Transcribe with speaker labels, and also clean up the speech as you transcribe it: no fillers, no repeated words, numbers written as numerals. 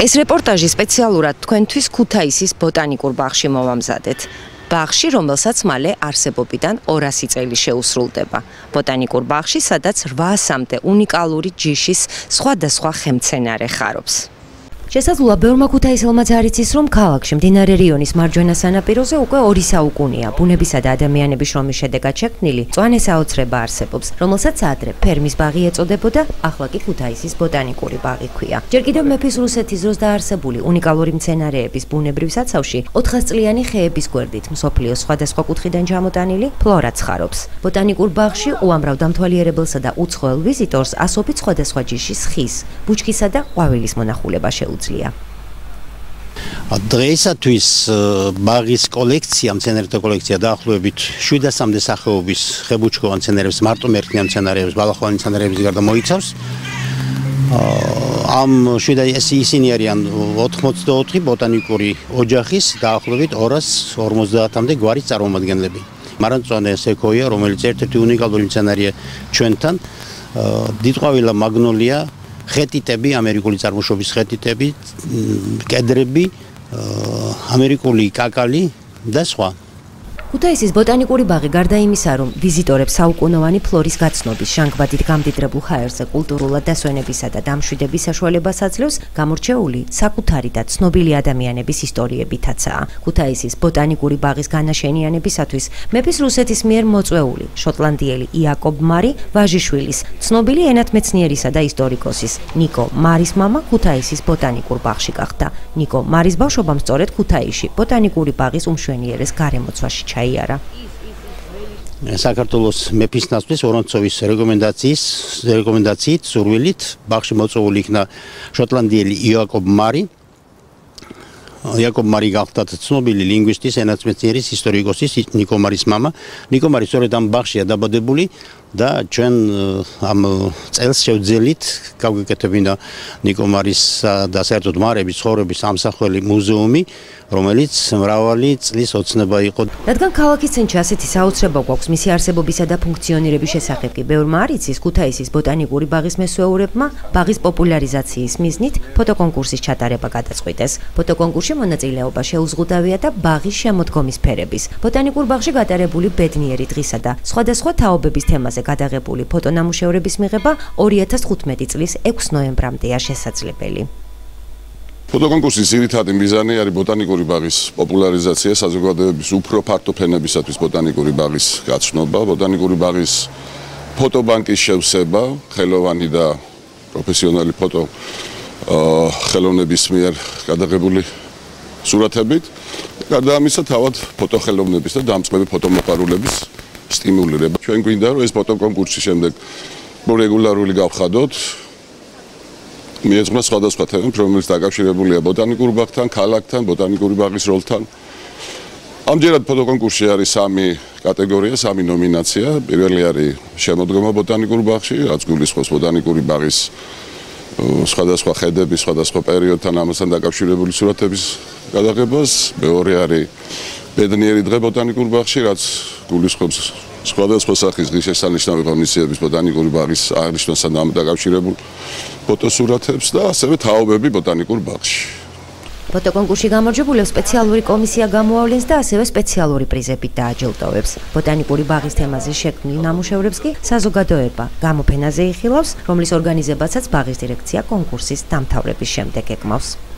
Speaker 1: ეს რეპორტაჟი სპეციალურად თქვენთვის ქუთაისის ბოტანიკურ ბაღში მოვამზადეთ. ბაღში, რომელსაც მალე არსებობიდან 200 წელი შეუსრულდება. ბოტანიკურ ბაღში, სადაც 800-მდე უნიკალური ჯიშის სხვადასხვა ხემცენარე ხარობს. შესაძლოა ბევრმა ქუთაისელმა არიცის, რომ ქალაქში მდინარე რიონის მარჯვენა სანაპიროზე უკვე 2 საუკუნეა ბუნებისა და ადამიანების შრომის შედეგად შექმნილი მწვანე საოცრება არსებობს, რომელსაც ადრე ფერმის ბაღი ეწოდებოდა, ახლა კი ქუთაისის ბოტანიკური ბაღი ქვია. ჯერ კიდევ მეფის რუსეთის დროს დაარსებული უნიკალური მცენარეების ბუნებრივ საცავში 400 წლიანი ხეების გვერდით მსოფლიოს სხვადასხვა კუთხიდან ჩამოტანილი ფლორაც ხარობს. ბოტანიკურ ბაღში უამრავ დამთვალიერებელსა და უცხოელ ვიზიტორს ასობით სხვადასხვა ჯიშის ხის, ბუჩქისა და ყვავილის მონახულება შეუძლია.
Speaker 2: დღეისათვის ბაღის კოლექცია, მცენარეთა კოლექცია დაახლოებით 700-მდე სახეობის ხებუჩქოვან მცენარეებს, მარტომერქნიან მცენარეებს, ბალახოვანი მცენარეების გარდა მოიცავს. ამ ისინი არიან 84 ბოტანიკური ოჯახის დაახლოებით 250-მდე გვარის წარმომადგენლები. მარანწვანე სექოია, რომელიც ერთ-ერთი უნიკალური მცენარეა ჩვენთან, დიდყვავილა მაგნოლია, ხეტიტები, ამერიკული წარმოშობის ხეტიტები, კედრები, ამერიკული კაკალი და სხვა.
Speaker 1: ქუთაისის ბოტანიკური ბაღი გარდა იმისა, რომ ვიზიტორებს საუკუნოვანი ფლორის გაცნობის, ჟანგბადით გამდიდრებულ ჰაერზე კულტურულად დასვენებისა და დამშვიდების საშუალებას აძლევს, გამორჩეული საკუთარი და ცნობილი ადამიანების ისტორიებითაცაა. ქუთაისის ბოტანიკური ბაღის განაშენიანებისათვის მეფის რუსეთის მიერ მოწვეული შოტლანდიელი იაკობ მარი ვაჟიშვილის, ცნობილი ენათმეცნიერისა და ისტორიკოსის ნიკო მარის მამა ქუთაისის ბოტანიკურ ბაღში გახდა. ნიკო მარის ბავშვობამ სწორედ ქუთაისში ბოტანიკური ბაღის უმშვენიერეს გარემოცვაში ჩაიარა.
Speaker 2: საქართველოს მეფის ნაცვლის ვორონცოვის რეკომენდაციით სურვილით ბაღში მოწვეული იქნა შოტლანდიელი იაკობ მარი. იაკობ მარი გახდა ცნობილი ლინგვისტის, ენათმეცნიერის, ისტორიკოსის ნიკო მარის მამა. ნიკო მარი სწორედ ამ ბაღშია დაბადებული და ჩვენ ამ წელს შევძელით გავგეკეთებინა ნიკო მარის და საერთოდ მარების ცხოვრების ამსახველი მუზეუმი, რომელიც მრავალი წლის ოცნება იყო.
Speaker 1: რადგან ქალაქის ცენტრში ასეთი საოცრება გვაქვს მისი არსებობისა და ფუნქციონირების შესახებ კი ბევრმა არ იცის, ქუთაისის ბოტანიკური ბაღის მესვეურებმა ბაღის პოპულარიზაციის მიზნით ფოტოკონკურსის ჩატარება გადაწყვიტეს. ფოტოკონკურსში მონაწილეობა შეუზღუდავია და ბაღის შემოდგომის ფერების, ბოტანიკურ ბაღში გატარებული ბედნიერი დღისა და სხვადასხვა თაობების თემაზე გადაღებული ფოტონამუშევრების მიღება 2015 წლის 6 ნოემბრამდეა შესაძლებელი.
Speaker 3: ფოტოკონკურსის ძირითადი მიზანი არის ბოტანიკური ბაღის პოპულარიზაცია, საზოგადოების უფრო ფართო ფენებისათვის ბოტანიკური ბაღის გაცნობა, ბოტანიკური ბაღის ფოტობანკის შევსება, ხელოვანი და პროფესიონალი ფოტო ხელოვნების მიერ გადაღებული სურათებით. გარდა ამისა, თავად ფოტოხელოვნების და დამწყები ფოტომოყვარულების სტიმულირება. ჩვენ გვინდა, რომ ეს ფოტოკონკურსის შემდეგ რეგულარული გავხადოთ. მიეძღვნა სხვადასხვა თემებს, რომელიც დაკავშირებულია ბოტანიკურ ბაღთან, ქალაქთან, ბოტანიკური ბაღის როლთან. ამჯერად ფოტოკონკურსში არის 3 კატეგორია, 3 ნომინაცია. პირველი არის შემოდგომა ბოტანიკურ ბაღში, რაც გულისხმობს ბოტანიკური ბაღის სხვადასხვა ხედების, სხვადასხვა პერიოდთან ამასთან დაკავშირებული სურათების გადაღებას. მეორე არის ბედნიერი დღე ბოტანიკურ ბაღში, რაც გულისხმობს სხვადასხვა სახის ღირსშესანიშნავი ღონისძიების ბოტანიკური ბაღის აღნიშვნასთან დაკავშირებულ ფოტოსურათებს და ასევე თაობები ბოტანიკურ ბაღში.
Speaker 1: ფოტოკონკურსში გამარჯვებულებს სპეციალური კომისია გამოავლენს და ასევე სპეციალური პრიზებით დააჯილდოვებს. ბოტანიკური ბაღის თემაზე შექმნილ ნამუშევრებს კი საზოგადოება გამოფენაზე იხილავს, რომლის ორგანიზებასაც ბაღის დირექცია კონკურსის დამთავრების შემდეგ ეკმავს.